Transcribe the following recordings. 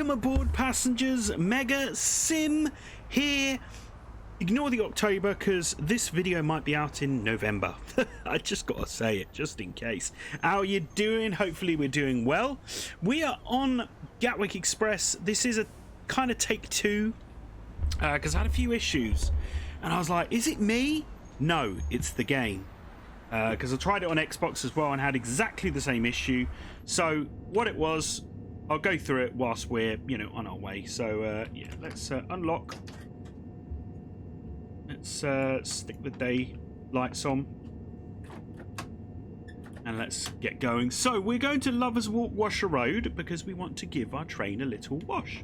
Welcome aboard, passengers. Mega Sim here. Ignore the October because this video might be out in November. I just gotta say it just in case. How are you doing? Hopefully we're doing well. We are on Gatwick Express. This is a kind of take two because I had a few issues and I was like, is it me? No, it's the game. Because I tried it on Xbox as well and had exactly the same issue. So what it was, I'll go through it whilst we're, on our way. So yeah, let's unlock. Let's stick the day lights on. And let's get going. So we're going to Lovers Walk Washer Road because we want to give our train a little wash.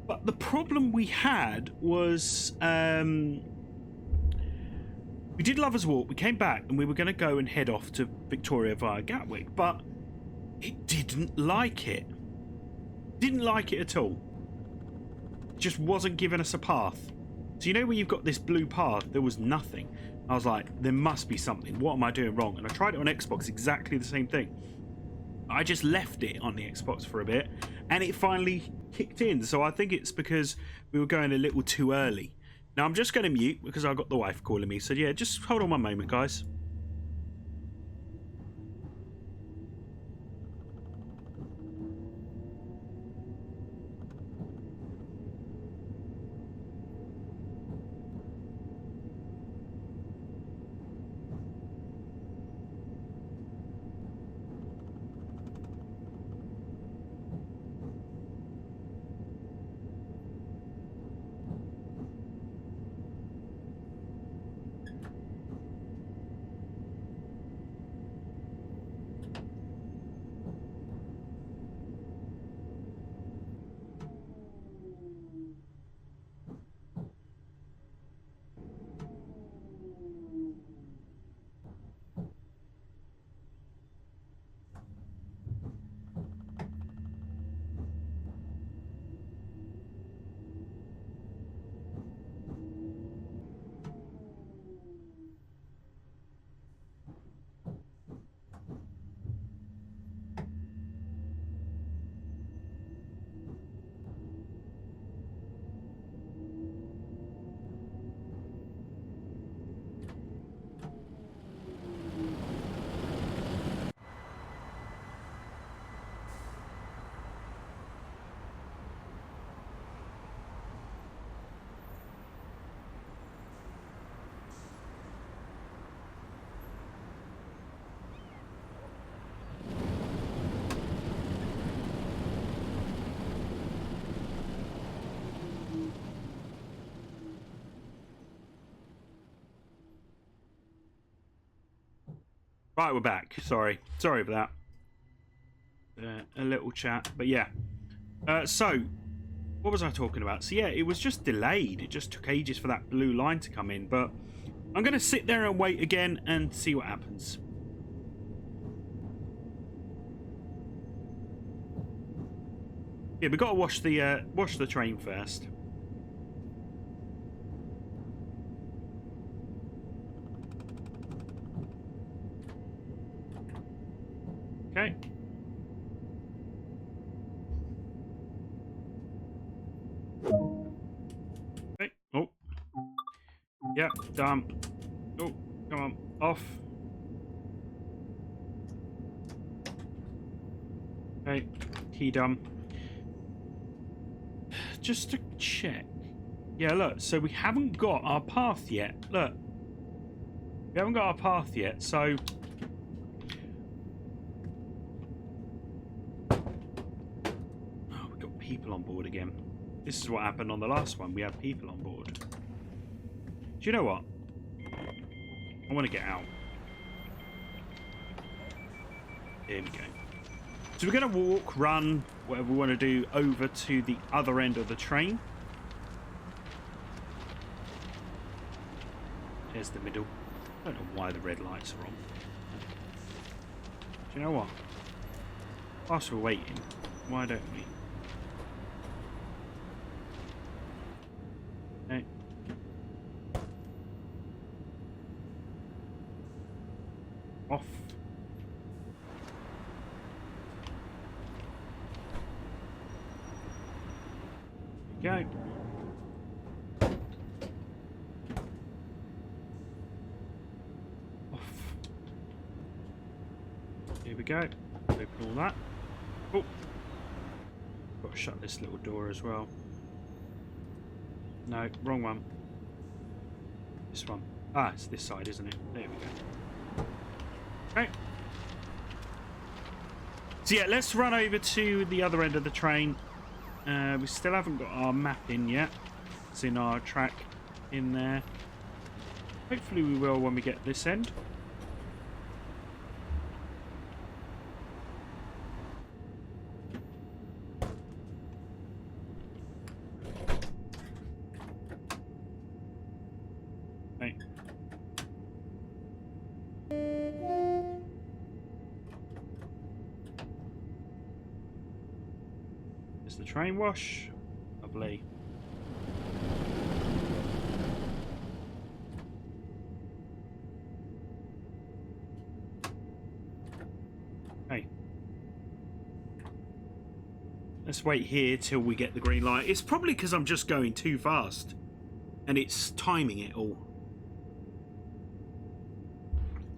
But the problem we had was we did Lovers Walk, we came back and we were going to go and head off to Victoria via Gatwick, but it didn't like it. Didn't like it at all. Just wasn't giving us a path. So you know where you've got this blue path, there was nothing. I was like, there must be something. What am I doing wrong? And I tried it on Xbox, exactly the same thing. I just left it on the Xbox for a bit and it finally kicked in. So I think it's because we were going a little too early. Now I'm just going to mute because I've got the wife calling me. So yeah, just hold on one moment, guys. Right, we're back. Sorry for that. A little chat, but yeah. So, what was I talking about? So yeah, it was just delayed. It just took ages for that blue line to come in, but I'm going to sit there and wait again and see what happens. Yeah, we got to wash the train first. Okay. Okay. Oh. Yeah, done. Oh, come on. Off. Okay. Key done. Just to check. Yeah, look. So we haven't got our path yet. Look. We haven't got our path yet, so... people on board again. This is what happened on the last one. We had people on board. Do you know what? I want to get out. Here we go. So we're going to walk, run, whatever we want to do, over to the other end of the train. There's the middle. I don't know why the red lights are on. Do you know what? Whilst we're waiting, why don't we? Okay. Off. go. Off. Here we go. Open all that. Oh, got to shut this little door as well. No, wrong one. This one. Ah, it's this side, isn't it? There we go. Okay. So yeah, let's run over to the other end of the train. We still haven't got our map in yet. It's in our track in there. Hopefully we will when we get this end. Okay. There's the train wash. Lovely. Okay. Let's wait here till we get the green light. It's probably because I'm just going too fast and it's timing it all.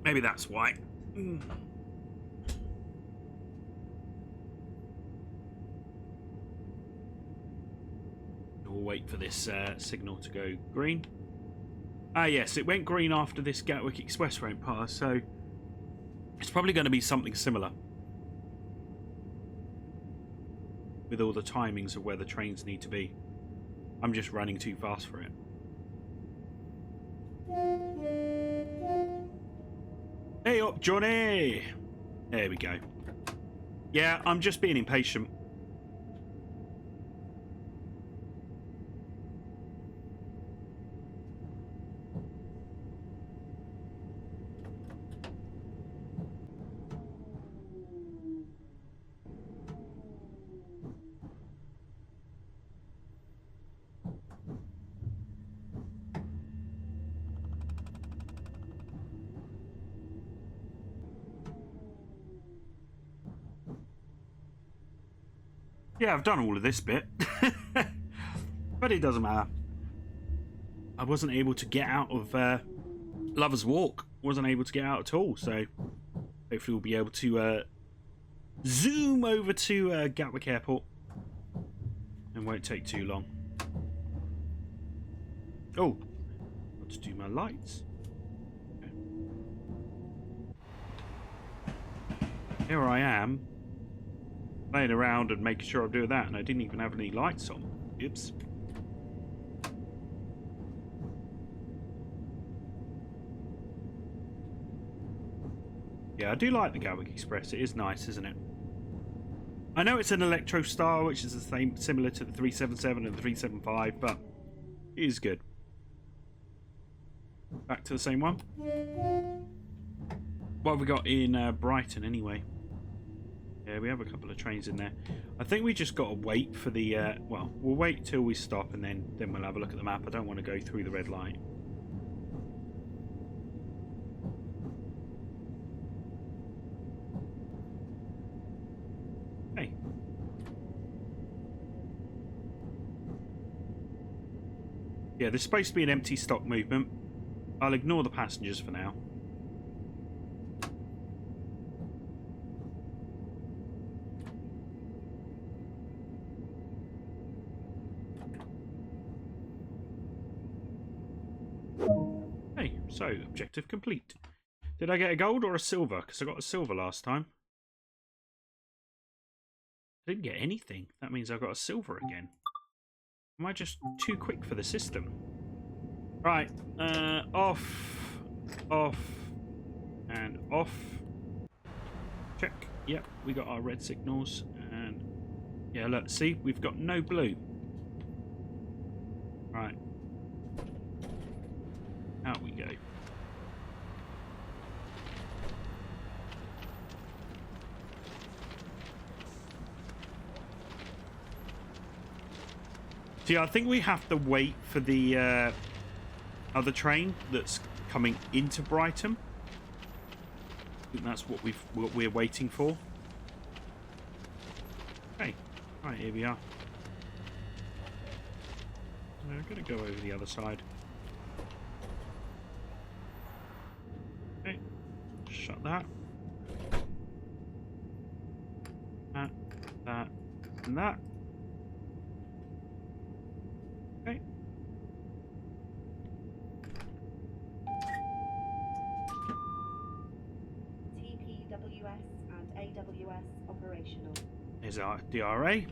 Maybe that's why. We'll wait for this signal to go green. Ah, yes, it went green after this Gatwick Express went past, so it's probably going to be something similar with all the timings of where the trains need to be. I'm just running too fast for it. Hey up, Johnny! There we go. Yeah, I'm just being impatient. Yeah, I've done all of this bit. But it doesn't matter. I wasn't able to get out of Lover's Walk. Wasn't able to get out at all, so hopefully we'll be able to zoom over to Gatwick Airport. And won't take too long. Oh, got to do my lights. Okay. Here I am, playing around and making sure I'm doing that, and I didn't even have any lights on. Oops. Yeah, I do like the Gatwick Express. It is nice, isn't it? I know it's an Electro Star, which is the same, similar to the 377 and the 375, but it is good. Back to the same one. What have we got in Brighton, anyway? Yeah, we have a couple of trains in there. I think we just got to wait for the... well, we'll wait till we stop and then we'll have a look at the map. I don't want to go through the red light. Hey. Yeah, there's supposed to be an empty stock movement. I'll ignore the passengers for now. So, objective complete. Did I get a gold or a silver? Because I got a silver last time. I didn't get anything. That means I got a silver again. Am I just too quick for the system? Right. Off. Off. And off. Check. Yep, we got our red signals. And yeah, look, see? We've got no blue. Right. Out we go. See, I think we have to wait for the other train that's coming into Brighton. I think that's what we're waiting for. Okay, right, here we are. I'm going to go over the other side. Okay, shut that. That, and that. Okay. TPWS and AWS operational. Here's our DRA.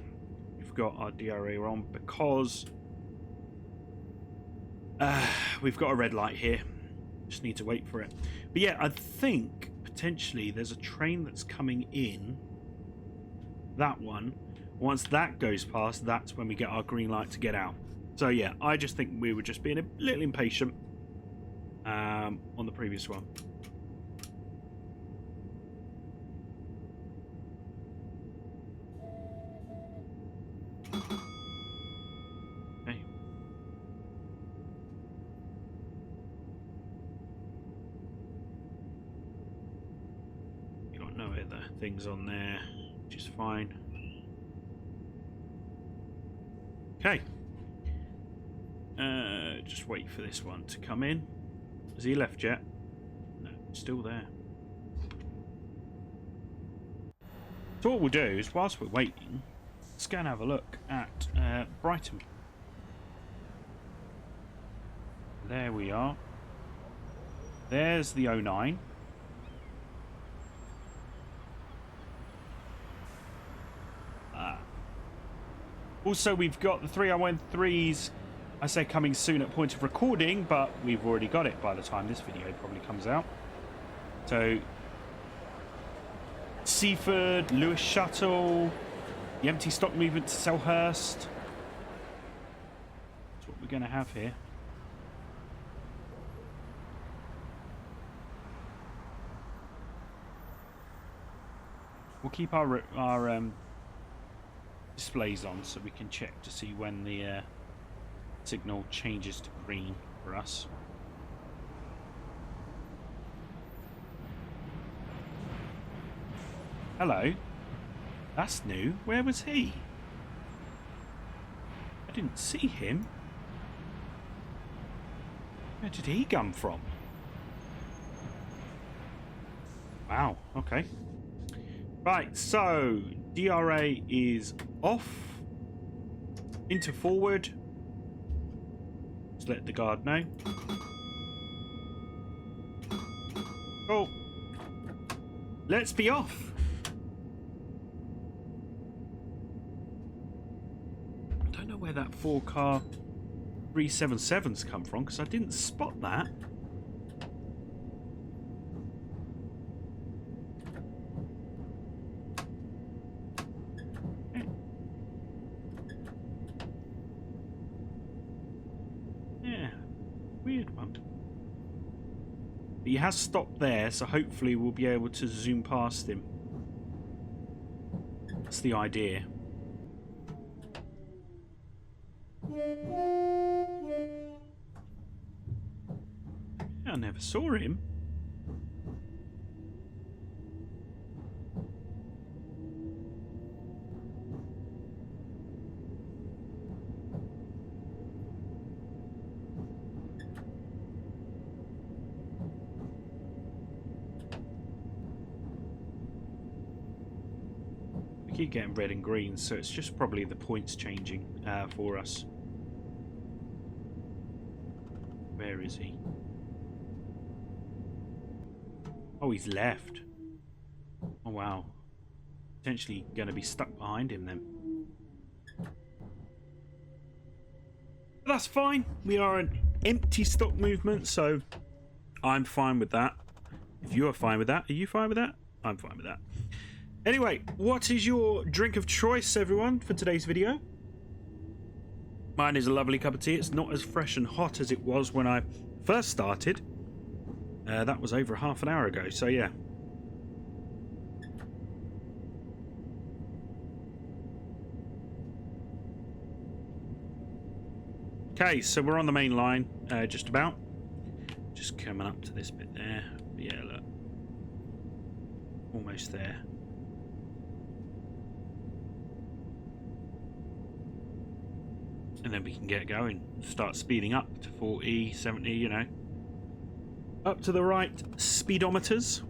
We've got our DRA on because we've got a red light here. Just need to wait for it. But yeah, I think potentially there's a train that's coming in. That one. Once that goes past, that's when we get our green light to get out. So yeah, I just think we were just being a little impatient on the previous one. Okay. You got no other things on there, which is fine. Okay. Just wait for this one to come in. Has he left yet? No, still there. So what we'll do is, whilst we're waiting, let's go and have a look at Brighton. There we are. There's the 09. Also, we've got the 3013s, I say coming soon at point of recording, but we've already got it by the time this video probably comes out. So, Seaford, Lewis Shuttle, the empty stock movement to Selhurst. That's what we're going to have here. We'll keep our displays on so we can check to see when the signal changes to green for us. Hello. That's new. Where was he? I didn't see him. Where did he come from? Wow, okay. Right, so DRA is off. Into forward. Just let the guard know. Cool. Let's be off. I don't know where that 4-car 377's come from because I didn't spot that. Weird one. But he has stopped there, so hopefully we'll be able to zoom past him. That's the idea. I never saw him. Keep getting red and green, so it's just probably the points changing for us. Where is he? Oh, he's left. Oh wow. Potentially going to be stuck behind him then. But that's fine. We are an empty stock movement, so I'm fine with that. If you are fine with that, are you fine with that? I'm fine with that. Anyway, what is your drink of choice, everyone, for today's video? Mine is a lovely cup of tea. It's not as fresh and hot as it was when I first started. That was over half an hour ago, so yeah. Okay, so we're on the main line, just about. Just coming up to this bit there. Yeah, look. Almost there. And then we can get going. Start speeding up to 40, 70, you know. Up to the right speedometers.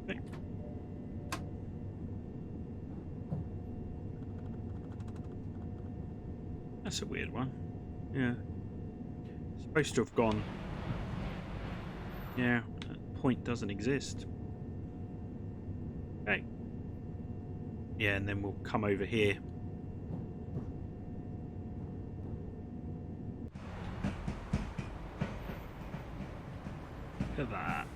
Okay. That's a weird one. Yeah. Supposed to have gone. Yeah, that point doesn't exist. Okay. Yeah, and then we'll come over here. Look at that.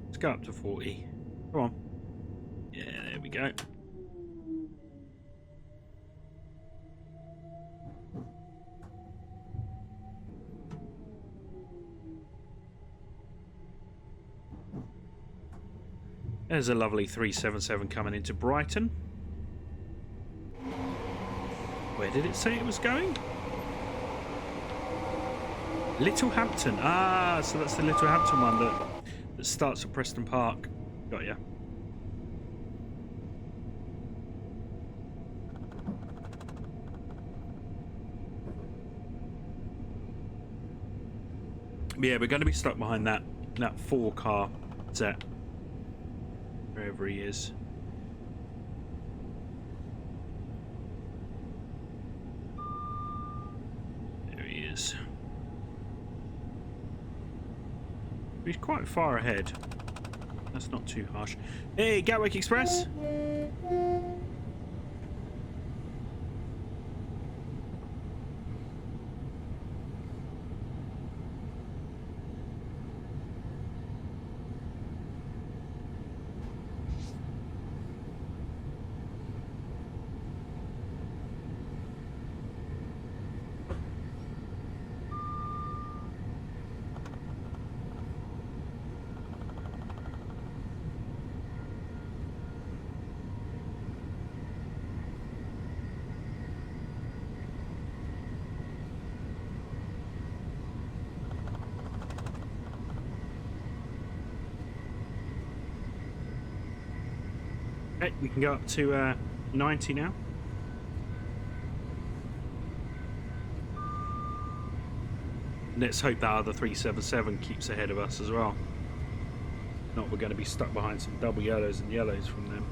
Let's go up to 40. Come on. Yeah, there we go. There's a lovely 377 coming into Brighton. Where did it say it was going? Littlehampton. Ah, so that's the Littlehampton one that starts at Preston Park. Got ya. Yeah, we're going to be stuck behind that 4-car set. Wherever he is. There he is. He's quite far ahead. That's not too harsh. Hey, Gatwick Express! Okay, we can go up to 90 now. Let's hope that other 377 keeps ahead of us as well. If not, we're going to be stuck behind some double yellows and yellows from them.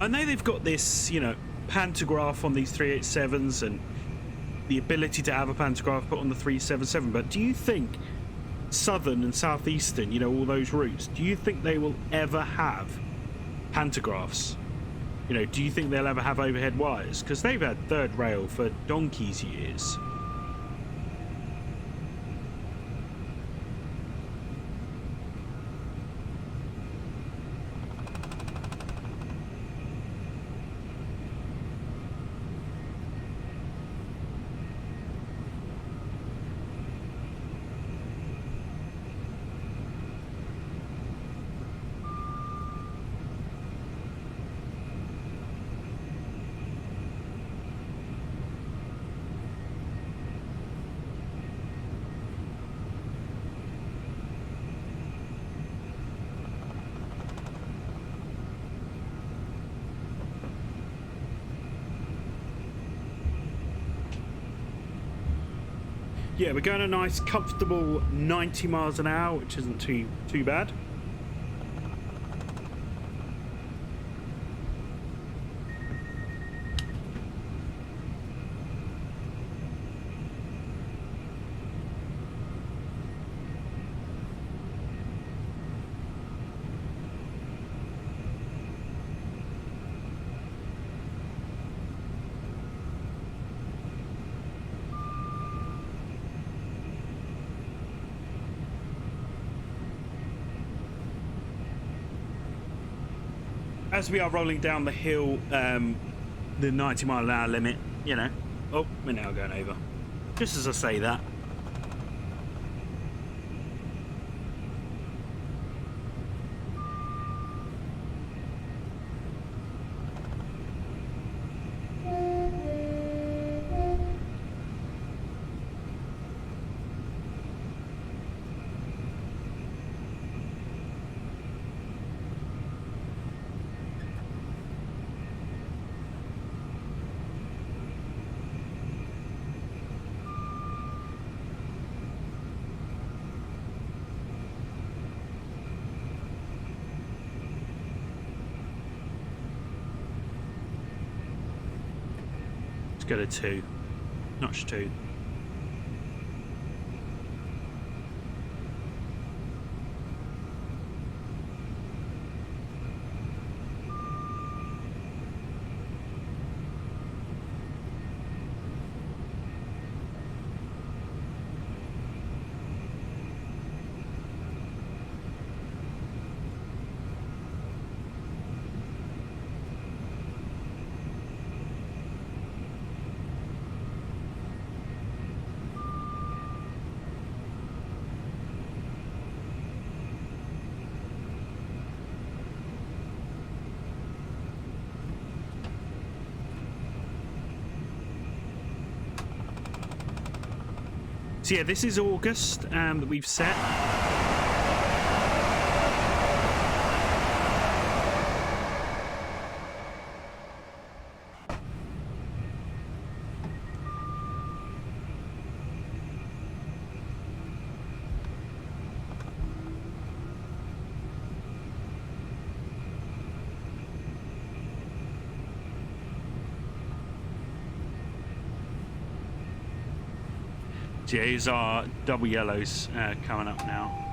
I know they've got this, you know, pantograph on these 387s and the ability to have a pantograph put on the 377, but do you think Southern and Southeastern, you know, all those routes, do you think they will ever have pantographs? You know, do you think they'll ever have overhead wires? Because they've had third rail for donkey's years. Yeah, we're going a nice, comfortable 90 miles an hour, which isn't too bad. As we are rolling down the hill, the 90 mile an hour limit, you know. Oh, we're now going over. Just as I say that. Go to 2, notch 2. So yeah, this is August that we've set. So yeah, here's our double yellows coming up now.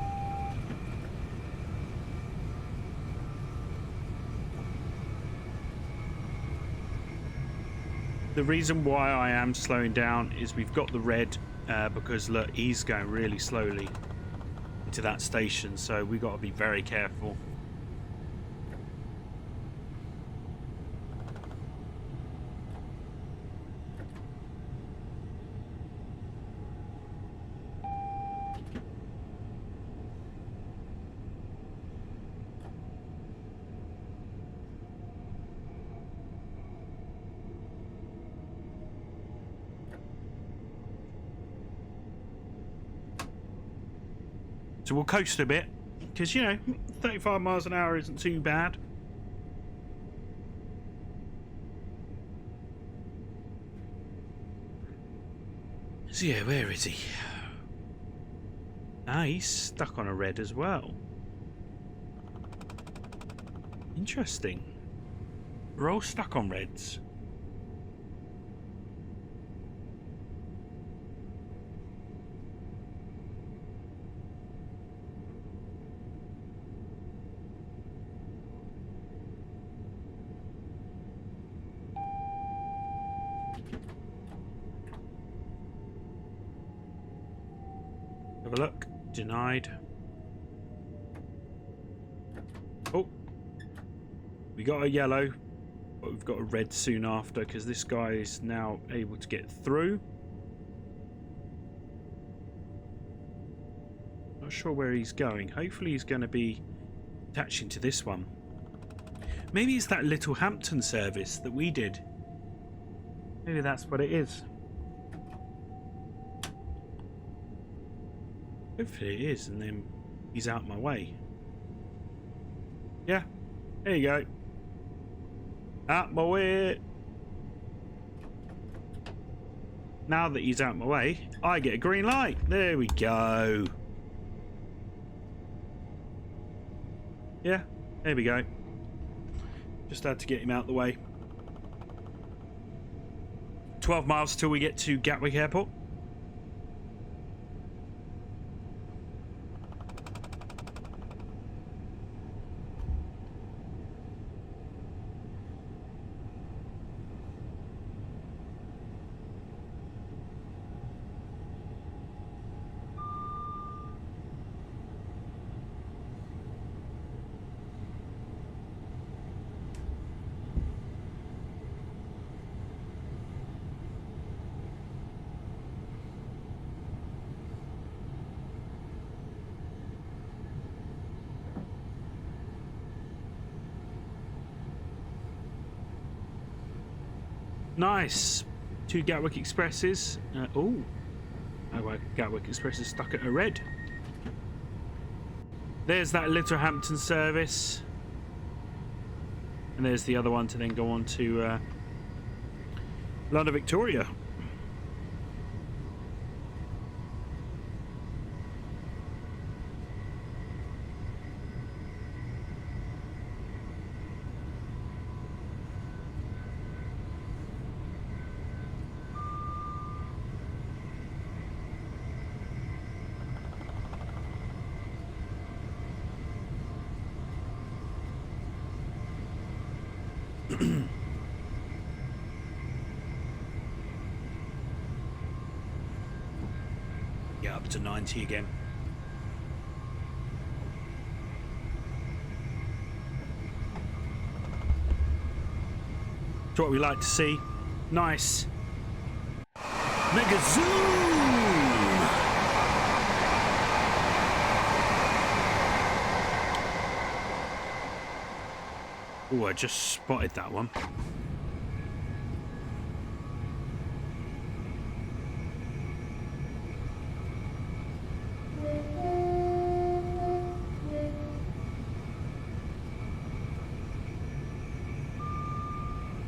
The reason why I am slowing down is we've got the red because look, he's going really slowly into that station, so we've got to be very careful. So we'll coast a bit, because, you know, 35 miles an hour isn't too bad. So yeah, where is he? Ah, he's stuck on a red as well. Interesting. We're all stuck on reds. Have a look. Denied. Oh. We got a yellow, but we've got a red soon after because this guy is now able to get through. Not sure where he's going. Hopefully he's going to be attaching to this one. Maybe it's that Little Hampton service that we did. Maybe that's what it is. Hopefully it is, and then he's out my way. Yeah, there you go. Out my way. Now that he's out of my way, I get a green light. There we go. Yeah, there we go. Just had to get him out of the way. 12 miles till we get to Gatwick Airport. Nice. 2 Gatwick Expresses. Oh, Gatwick Express is stuck at a red. There's that Littlehampton service. And there's the other one to then go on to London Victoria. Yeah, up to 90 again. It's what we like to see. Nice. Mega zoom! Oh, I just spotted that one.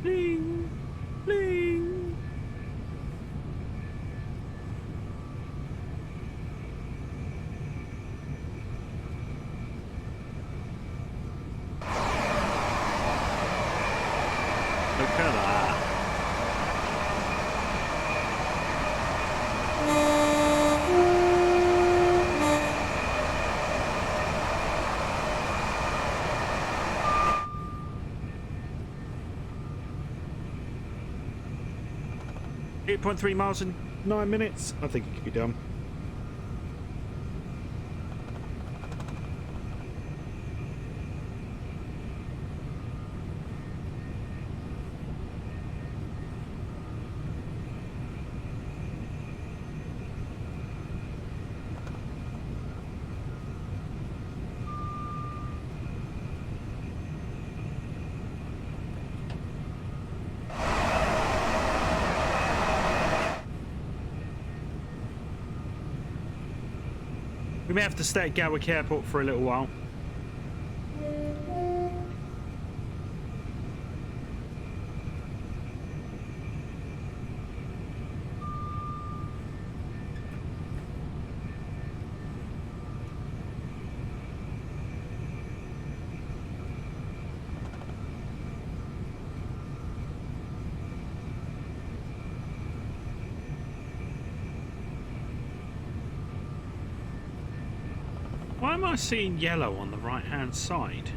Bling, bling. Look at that. 8.3 miles in 9 minutes. I think it could be done. We may have to stay at Gatwick Airport for a little while. Why am I seeing yellow on the right-hand side?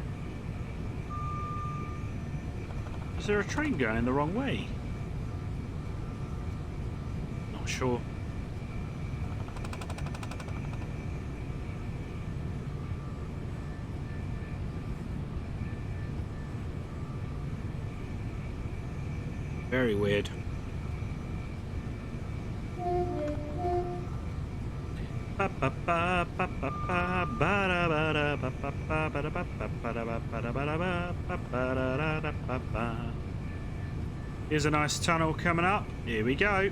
Is there a train going the wrong way? Not sure. Very weird. Here's a nice tunnel coming up. Here we go.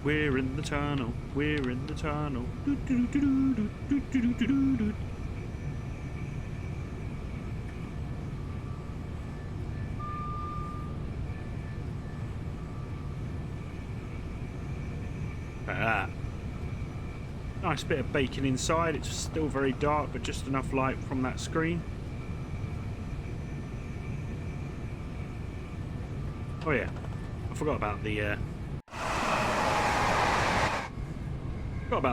We're in the tunnel. We're in the tunnel. Nice bit of bacon inside. It's still very dark, but just enough light from that screen. Oh yeah, I forgot about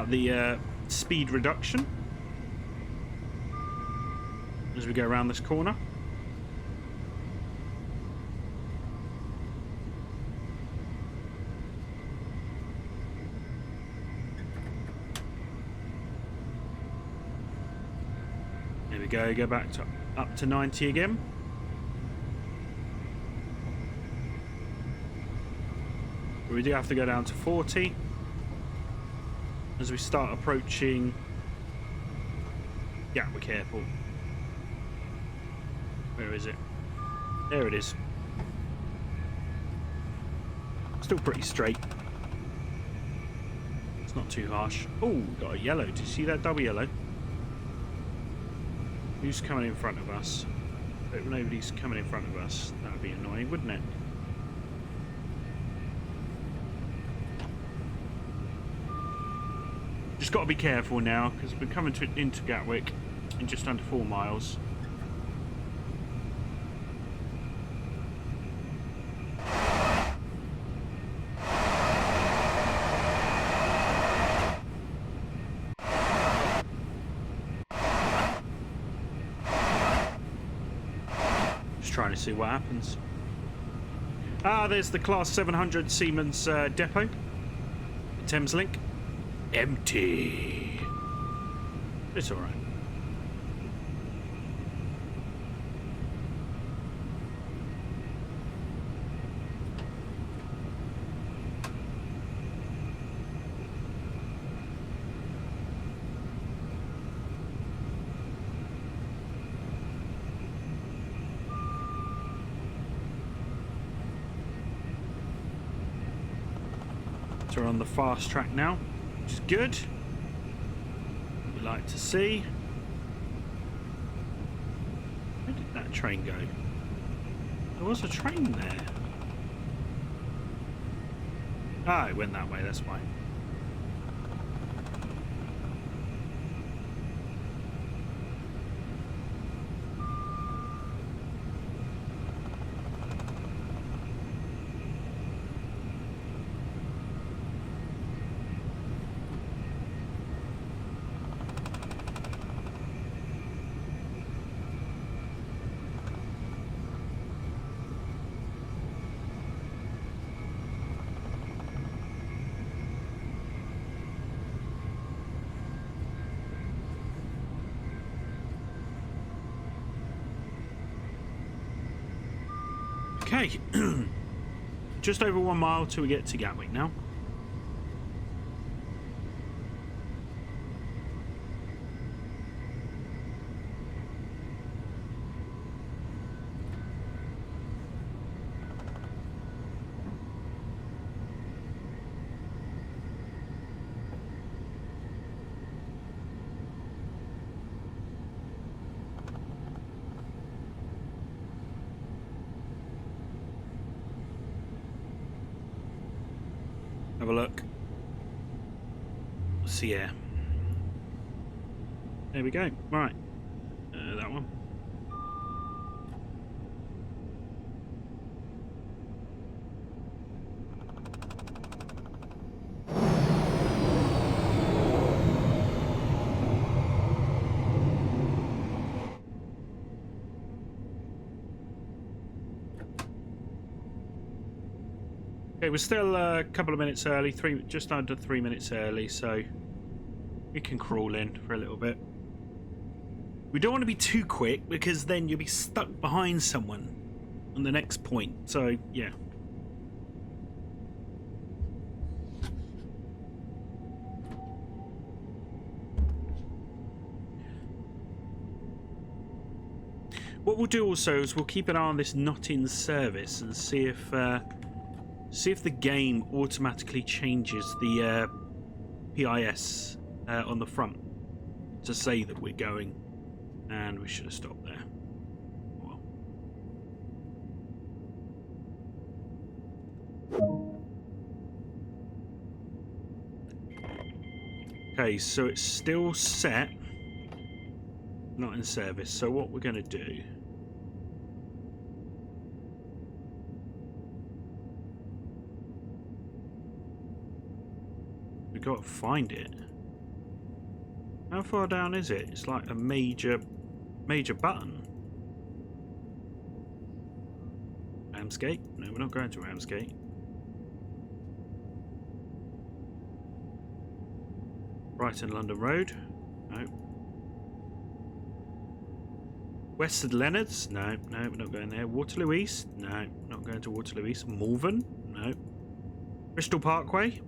the speed reduction as we go around this corner. There we go. Go back to up to 90 again. We do have to go down to 40 as we start approaching Gatwick Airport. Where is it? There it is. Still pretty straight. It's not too harsh. Oh, got a yellow. Did you see that double yellow? Who's coming in front of us? Hope nobody's coming in front of us. That would be annoying, wouldn't it? Just got to be careful now because we're coming into Gatwick in just under 4 miles. Just trying to see what happens. Ah, there's the Class 700 Siemens depot. Thameslink. Empty. It's all right. So we're on the fast track now, which is good. We like to see. Where did that train go? There was a train there. Ah, it went that way, that's fine. Okay, just over 1 mile till we get to Gatwick now. Have a look. See, yeah. There we go. Right. That one. Okay, we're still a couple of minutes early, just under 3 minutes early, so we can crawl in for a little bit. We don't want to be too quick because then you'll be stuck behind someone on the next point, so yeah. What we'll do also is we'll keep an eye on this not in service and see if the game automatically changes the PIS on the front to say that we're going, and we should have stopped there. Well. Okay, so it's still set, not in service. So what we're going to do... we got to find it. How far down is it? It's like a major button. Ramsgate? No, we're not going to Ramsgate. Brighton London Road? No. Western Leonards? No, no, we're not going there. Waterloo East? No, not going to Waterloo East. Malvern? No. Bristol Parkway?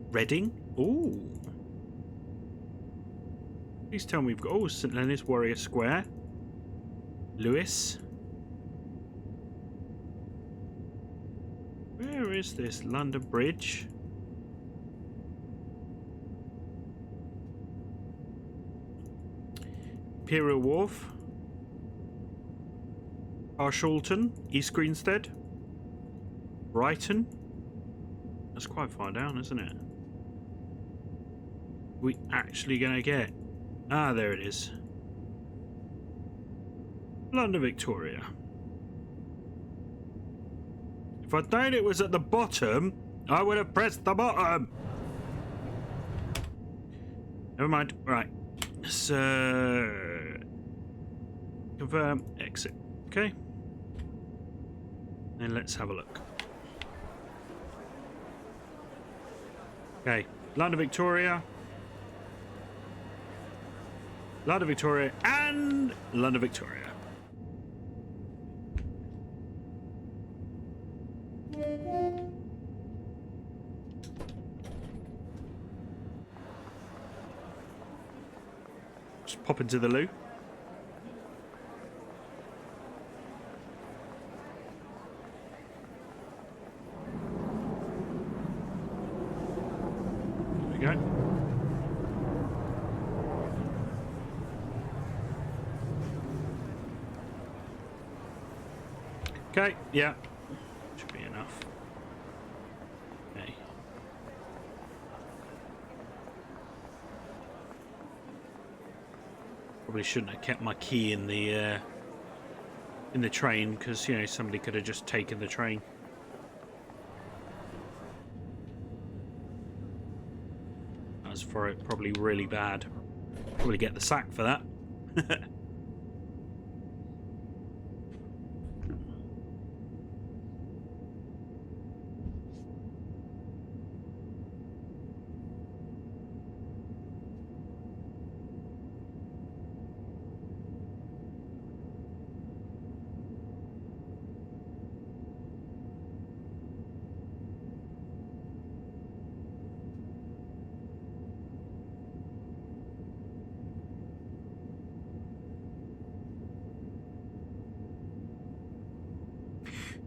Reading? Ooh. Please tell me we've got... oh, St Leonard's Warrior Square. Lewis. Where is this? London Bridge. Imperial Wharf. Carshalton. East Greenstead. Brighton. That's quite far down, isn't it? We actually gonna get... ah, there it is. London Victoria. If I'd known it was at the bottom, I would have pressed the bottom. Never mind. Right. So... confirm, exit. Okay. And let's have a look. Okay. London Victoria. London Victoria and London Victoria. Just pop into the loo. There we go. Okay, yeah. Should be enough. Okay. Probably shouldn't have kept my key in the train, because, you know, somebody could have just taken the train. That was for it probably really bad. Probably get the sack for that.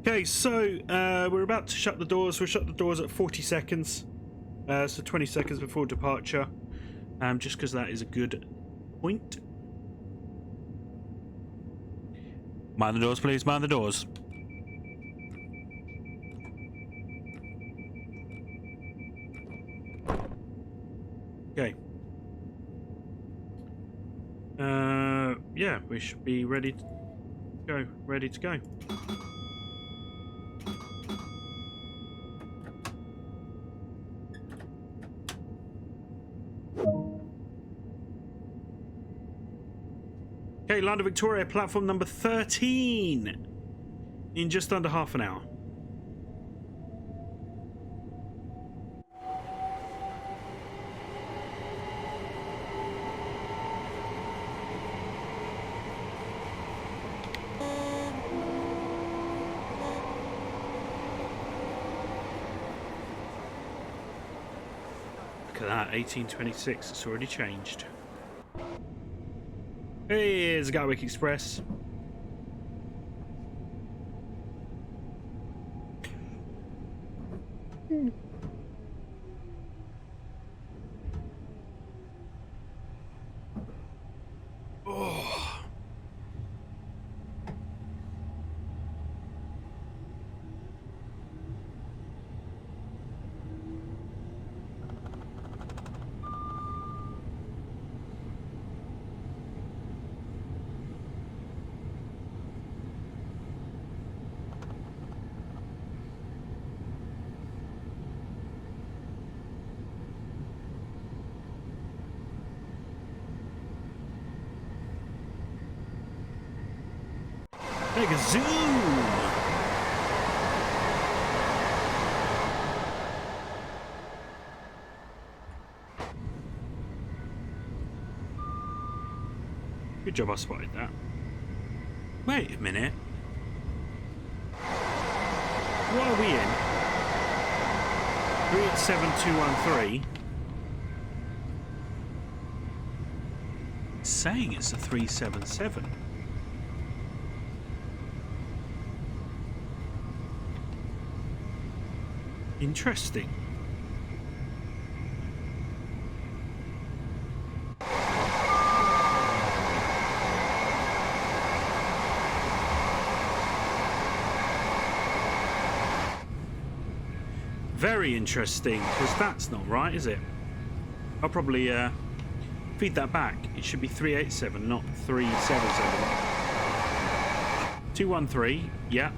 Okay, so we're about to shut the doors. We'll shut the doors at 40 seconds. So 20 seconds before departure. Just because that is a good point. Mind the doors, please. Mind the doors. Okay. Yeah, we should be ready to go. Ready to go. Okay, London Victoria, platform number 13 in just under half an hour. Look at that, 1826, it's already changed. Here's Gatwick Express. Oh. Mega zoom. Good job I spotted that. Wait a minute. What are we in? 387213. It's saying it's a 377. Interesting. Very interesting, because that's not right, is it? I'll probably feed that back. It should be 387, not 377. 213, yeah.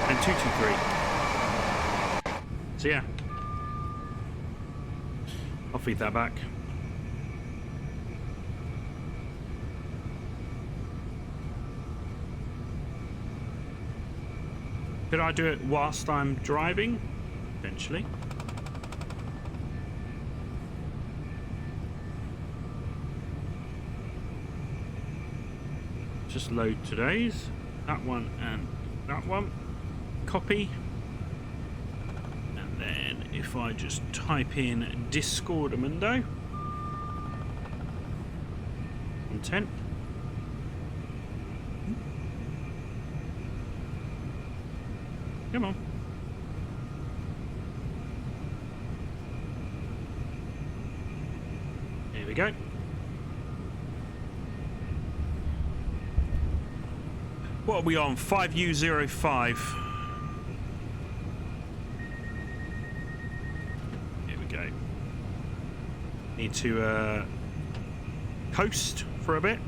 And 223. So yeah. I'll feed that back. Could I do it whilst I'm driving? Eventually. Just load today's. That one and that one. Copy. And then if I just type in Discord Amundo. Content. Come on. Here we go. What are we on? 5U05. Here we go. Need to coast for a bit.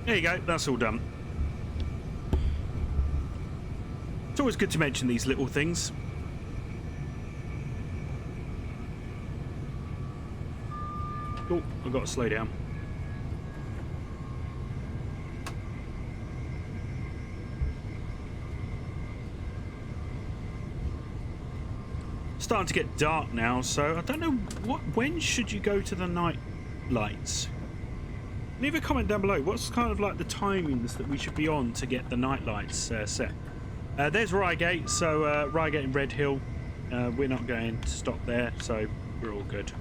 There you go, that's all done. It's always good to mention these little things. Oh, I've got to slow down. Starting to get dark now, so I don't know when should you go to the night lights? Leave a comment down below. What's kind of like the timings that we should be on to get the night lights set? There's Reigate, so Reigate and Red Hill. We're not going to stop there, so we're all good.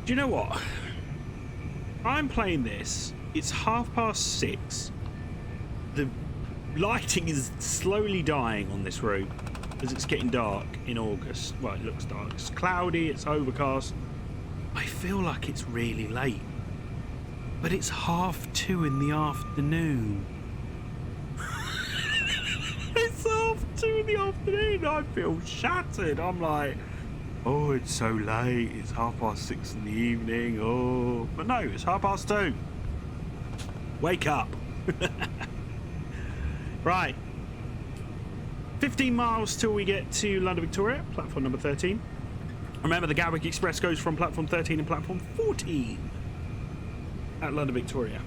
Do you know what? I'm playing this. It's 6:30. The lighting is slowly dying on this route as it's getting dark in August. Well, it looks dark. It's cloudy. It's overcast. I feel like it's really late. But it's 2:30 in the afternoon. It's 2:30 in the afternoon. I feel shattered. I'm like, oh, it's so late. It's 6:30 in the evening. Oh, but no, it's 2:30. Wake up. Right. 15 miles till we get to London Victoria, platform number 13. Remember, the Gatwick Express goes from platform 13 and platform 14 at London Victoria.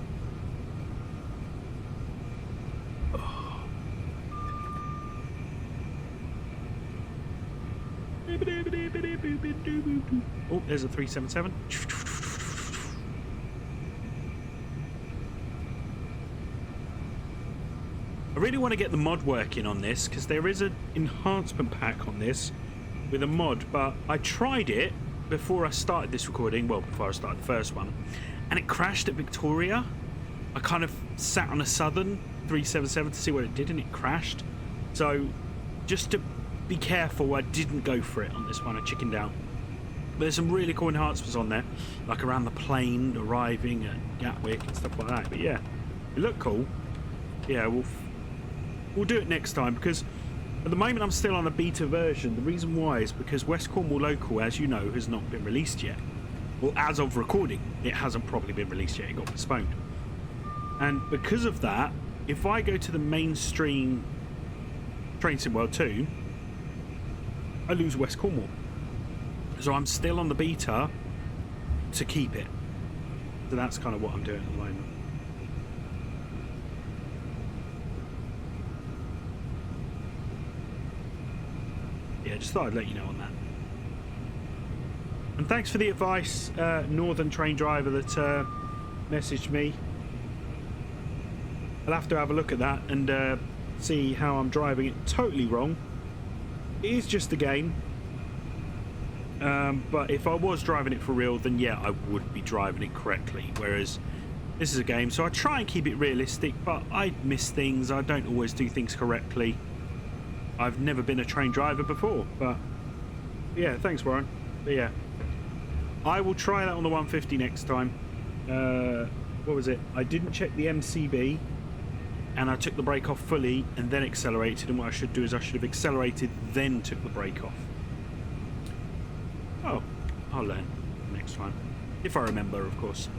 Oh, there's a 377. I really want to get the mod working on this because there is an enhancement pack on this with a mod, but I tried it before I started this recording, well, before I started the first one, and it crashed at Victoria. I kind of sat on a Southern 377 to see what it did, and it crashed. So just to be careful, I didn't go for it on this one. I chickened out. But there's some really cool enhancements on there, like around the plane arriving at Gatwick and stuff like that. But yeah, it looked cool. Yeah, we'll do it next time, because at the moment I'm still on a beta version. The reason why is because West Cornwall Local, as you know, has not been released yet. Well, as of recording, it hasn't probably been released yet. It got postponed. And because of that, if I go to the mainstream Train Sim World 2, I lose West Cornwall. So I'm still on the beta to keep it. So that's kind of what I'm doing at the moment. Yeah, just thought I'd let you know on that. And thanks for the advice, Northern train driver that messaged me. I'll have to have a look at that and see how I'm driving it totally wrong. It is just a game. But if I was driving it for real, then yeah, I would be driving it correctly. Whereas this is a game, so I try and keep it realistic, but I miss things. I don't always do things correctly. I've never been a train driver before, but yeah, thanks, Warren. But yeah, I will try that on the 150 next time. What was it? I didn't check the MCB, and I took the brake off fully and then accelerated, and what I should do is I should have accelerated, then took the brake off. Oh, I'll learn next time. If I remember, of course.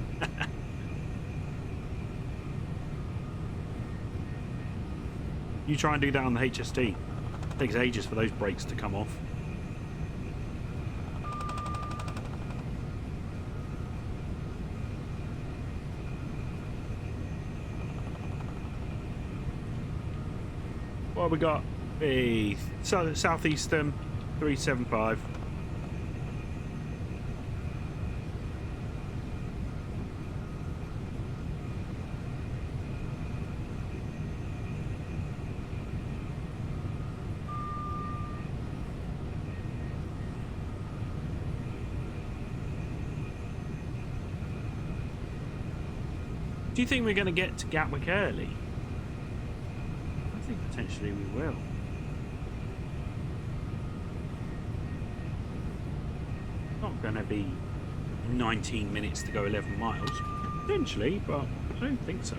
You try and do that on the HST. It takes ages for those brakes to come off. What have we got? A Southeastern 375. Do you think we're going to get to Gatwick early? I think potentially we will. Not going to be 19 minutes to go 11 miles. Potentially, but I don't think so.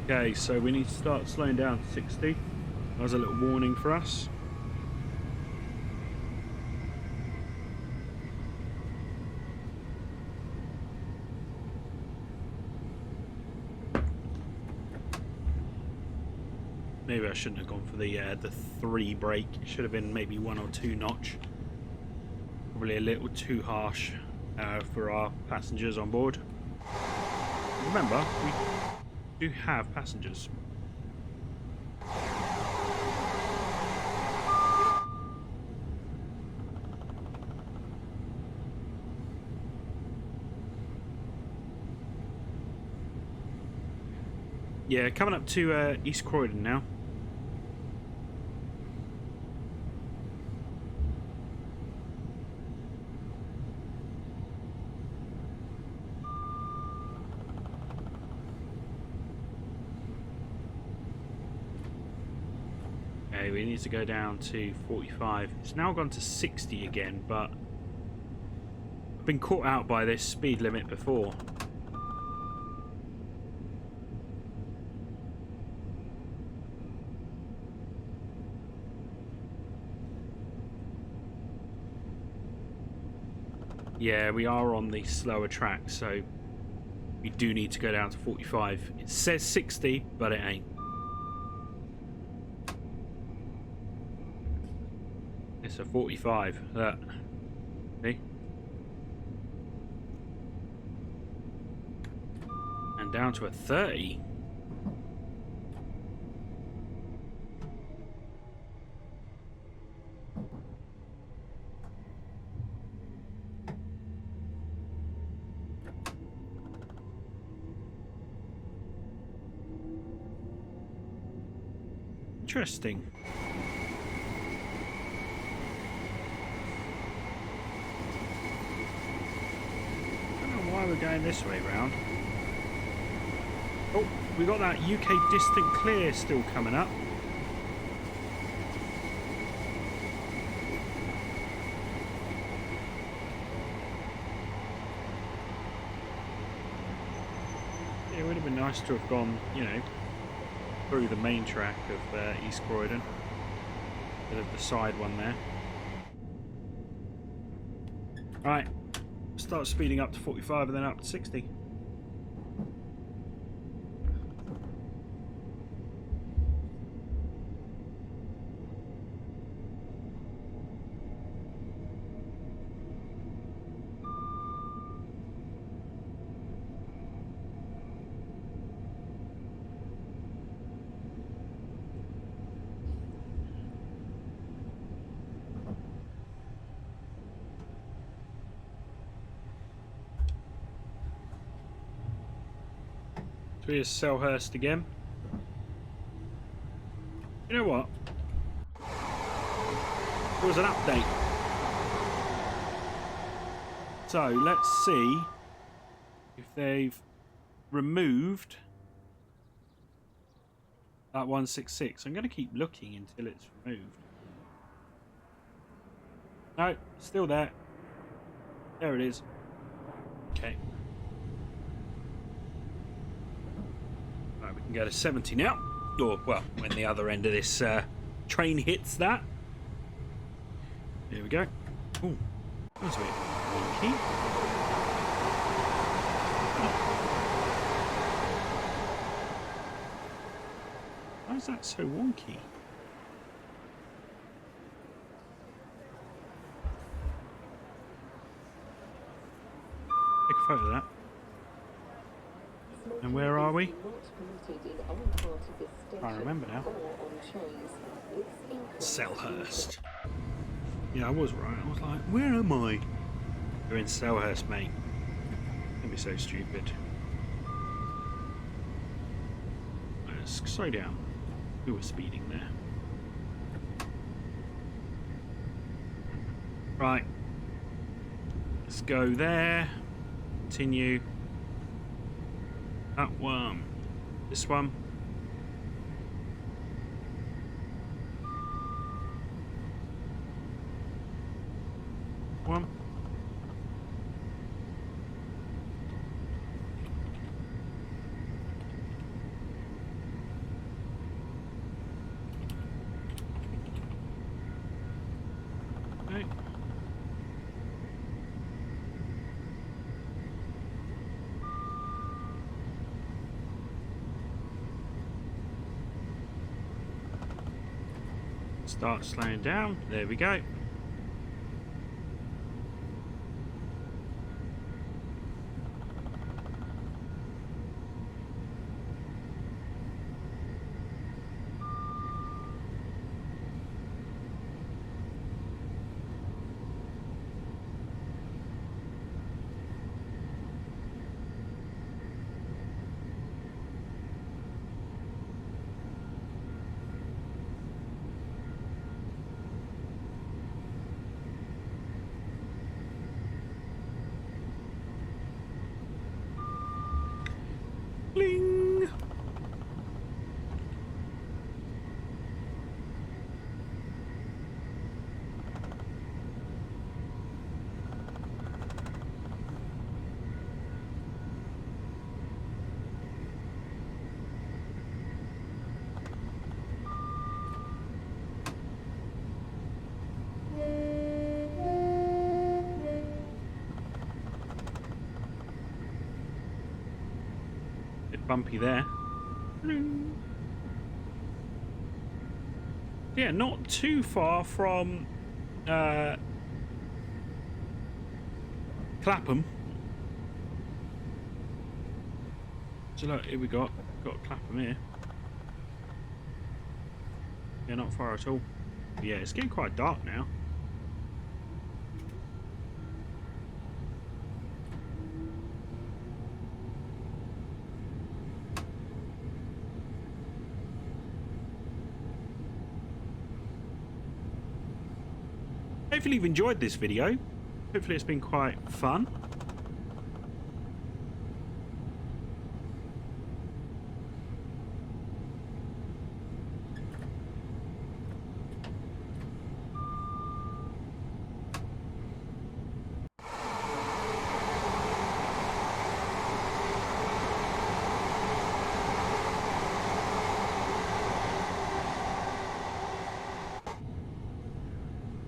Okay, so we need to start slowing down to 60. That was a little warning for us. Maybe I shouldn't have gone for the 3 brake. It should have been maybe 1 or 2 notch. Probably a little too harsh for our passengers on board. Remember, we do have passengers. Yeah, coming up to East Croydon now. Okay, we need to go down to 45. It's now gone to 60 again, but I've been caught out by this speed limit before. Yeah, we are on the slower track, so we do need to go down to 45. It says 60, but it ain't. It's a 45. Look. See? And down to a 30. Interesting. I don't know why we're going this way round. Oh, we got that UK distant clear still coming up. Yeah, it would have been nice to have gone, you know, through the main track of East Croydon, instead of the side one there. Right, start speeding up to 45 and then up to 60. So here's Selhurst again. You know what? There was an update. So let's see if they've removed that 166. I'm going to keep looking until it's removed. No, still there. There it is. Okay. Right, we can go to 70 now. Or, well, when the other end of this train hits that. There we go. Oh, that's a bit wonky. Why is that so wonky? Take a photo of that. And where are we? I remember now. Selhurst. Yeah, I was right. I was like, where am I? You're in Selhurst, mate. Don't be so stupid. Let's slow down. We were speeding there. Right. Let's go there. Continue. That one. This one. One. Okay. Start slowing down. There we go. bumpy there. Yeah, not too far from Clapham. So look, here we got Clapham here. Yeah, not far at all. But yeah, it's getting quite dark now. Hopefully you've enjoyed this video. Hopefully it's been quite fun.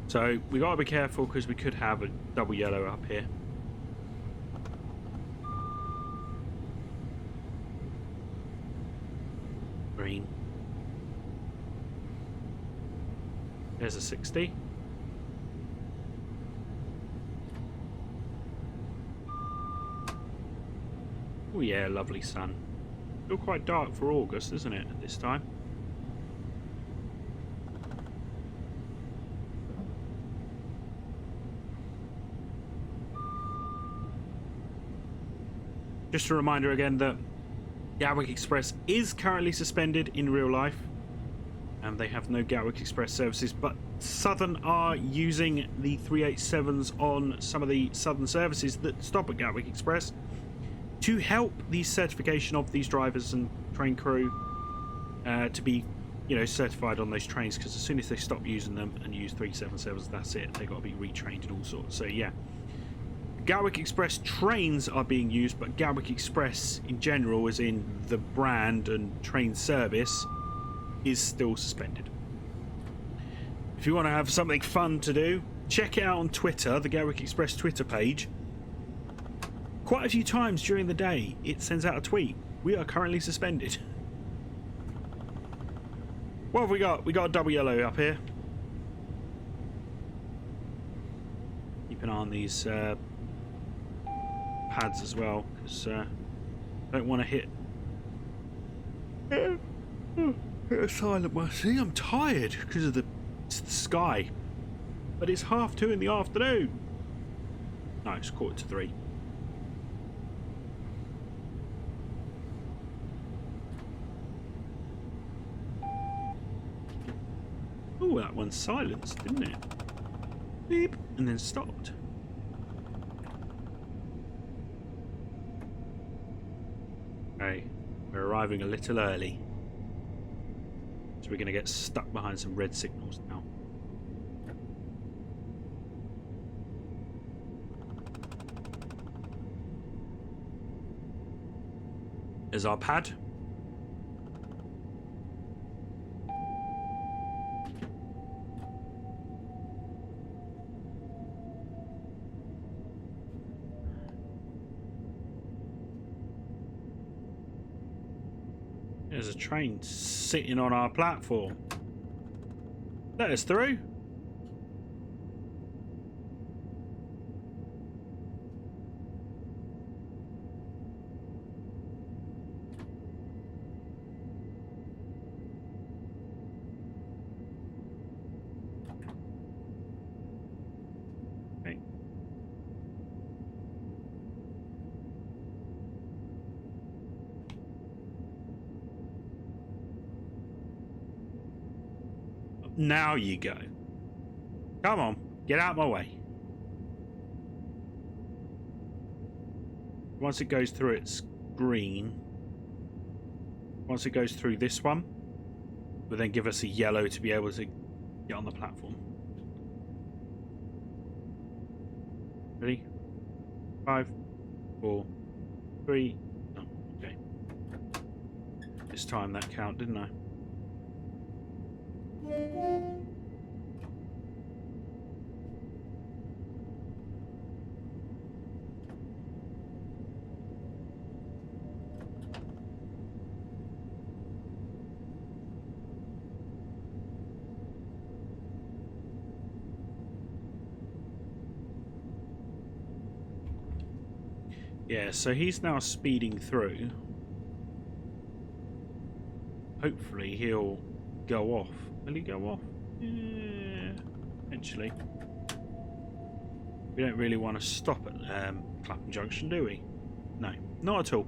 So we got to be careful because we could have a double yellow up here. Green. There's a 60. Oh yeah, lovely sun. Still quite dark for August, isn't it, at this time? Just a reminder again that Gatwick Express is currently suspended in real life, and they have no Gatwick Express services, but Southern are using the 387s on some of the Southern services that stop at Gatwick Express to help the certification of these drivers and train crew to be, you know, certified on those trains, because as soon as they stop using them and use 377s, that's it. They've got to be retrained and all sorts. So yeah, Gatwick Express trains are being used, but Gatwick Express in general, as in the brand and train service, is still suspended. If you want to have something fun to do, check it out on Twitter, the Gatwick Express Twitter page. Quite a few times during the day, it sends out a tweet. We are currently suspended. What have we got? We got a double yellow up here. Keep an eye on these pads as well, because don't want to hit a silent one. See, I'm tired because of the sky, but it's 2:30 in the afternoon. No, it's 2:45. Oh, that one silenced, didn't it? Beep, and then stopped. Okay, we're arriving a little early, so we're going to get stuck behind some red signals now. There's our pad. There's a train sitting on our platform. Let us through. Okay. Now you go. Come on, get out of my way. Once it goes through, it's green. Once it goes through this one, will then give us a yellow to be able to get on the platform. Ready? 5, 4, 3. Oh, okay. This time that count, didn't I? Yeah, so he's now speeding through. Hopefully he'll go off. Will he go off? Yeah, eventually. We don't really want to stop at Clapham Junction, do we? No, not at all.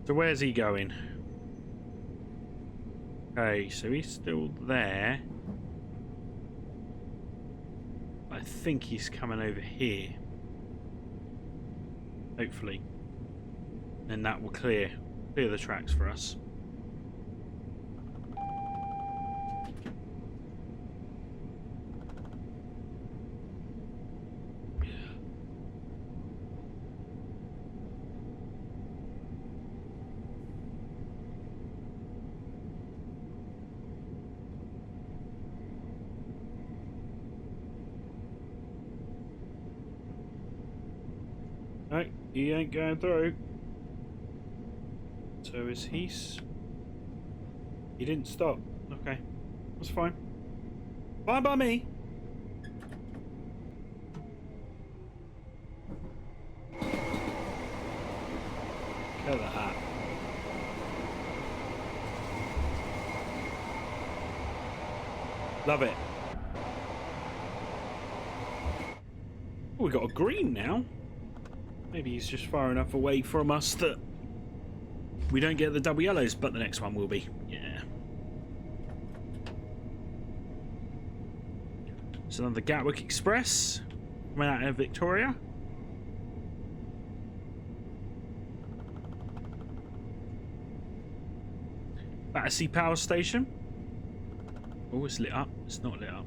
So where's he going? Okay, so he's still there. I think he's coming over here. Hopefully. Then that will clear the tracks for us. No, he ain't going through. So is he? He didn't stop. Okay, that's fine. Fine by me. Look at that. Love it. Oh, we got a green now. Maybe he's just far enough away from us that we don't get the double yellows, but the next one will be. Yeah. So then the Gatwick Express coming out of Victoria. Battersea Power Station. Oh, it's lit up. It's not lit up.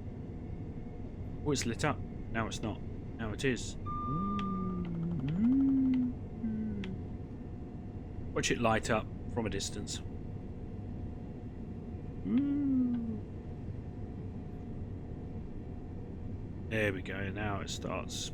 Oh, it's lit up. Now it's not. Now it is. Watch it light up from a distance. There we go. Now it starts.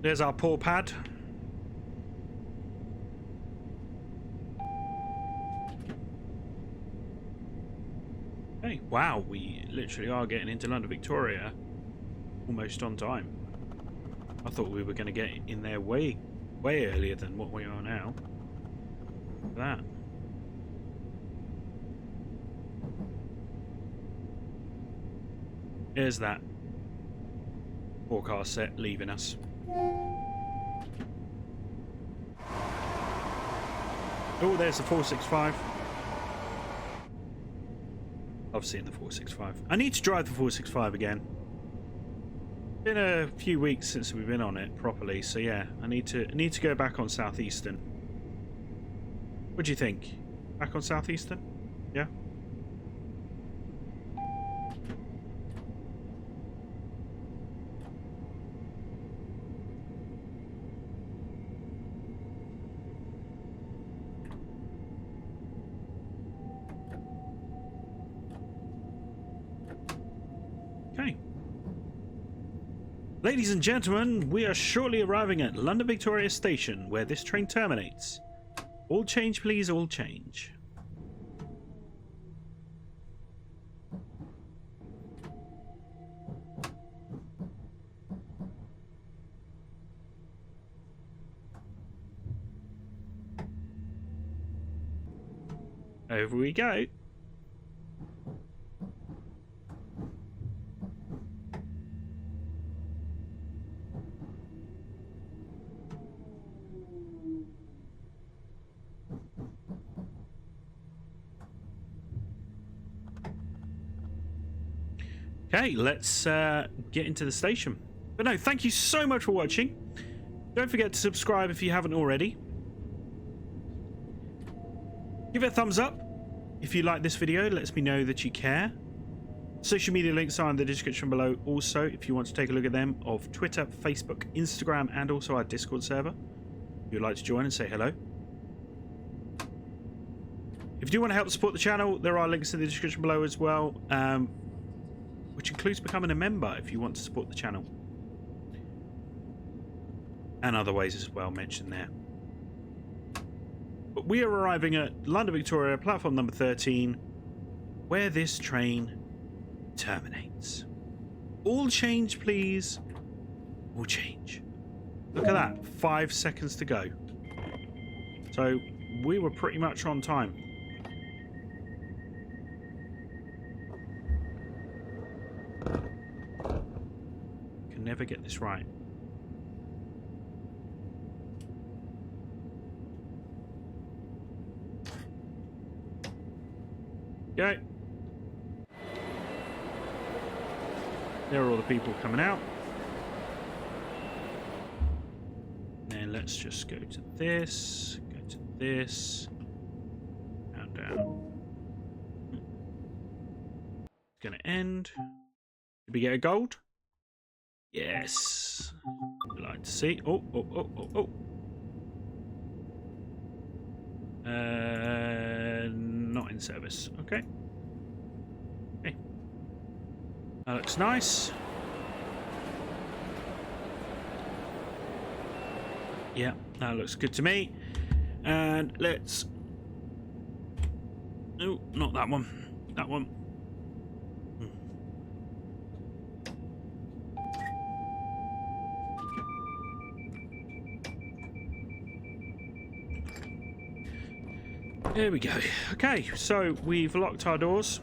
There's our poor pad. Hey, wow, we literally are getting into London Victoria almost on time. I thought we were going to get in there way earlier than what we are now. Look at that. Here's that forecast set leaving us. Oh, there's the 465. Love seeing the 465. I need to drive the 465 again. Been a few weeks since we've been on it properly, so yeah, I need to go back on Southeastern. What do you think? Back on Southeastern? Yeah. Okay. Ladies and gentlemen, we are shortly arriving at London Victoria Station, where this train terminates. All change, please, all change. Over we go. Okay, let's get into the station. But no, thank you so much for watching. Don't forget to subscribe if you haven't already. Give it a thumbs up if you like this video. It lets me know that you care. Social media links are in the description below also if you want to take a look at them, of Twitter, Facebook, Instagram, and also our Discord server if you'd like to join and say hello. If you do want to help support the channel, there are links in the description below as well, which includes becoming a member if you want to support the channel, and other ways as well mentioned there. But we are arriving at London Victoria, platform number 13, where this train terminates. All change, please. All change. Look at that. 5 seconds to go. So we were pretty much on time. Can never get this right. Okay. There are all the people coming out. And let's just go to this, go to this, and down. It's going to end. Did we get a gold? Yes. I'd like to see. Oh. Not in service. Okay. Okay. That looks nice. Yeah, that looks good to me. And let's... No, not that one. That one. There we go. Okay, so we've locked our doors.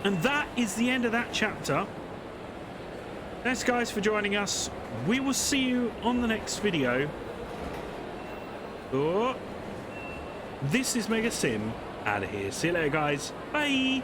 And that is the end of that chapter. Thanks guys for joining us. We will see you on the next video. Oh, this is Mega Sim out of here. See you later guys. Bye.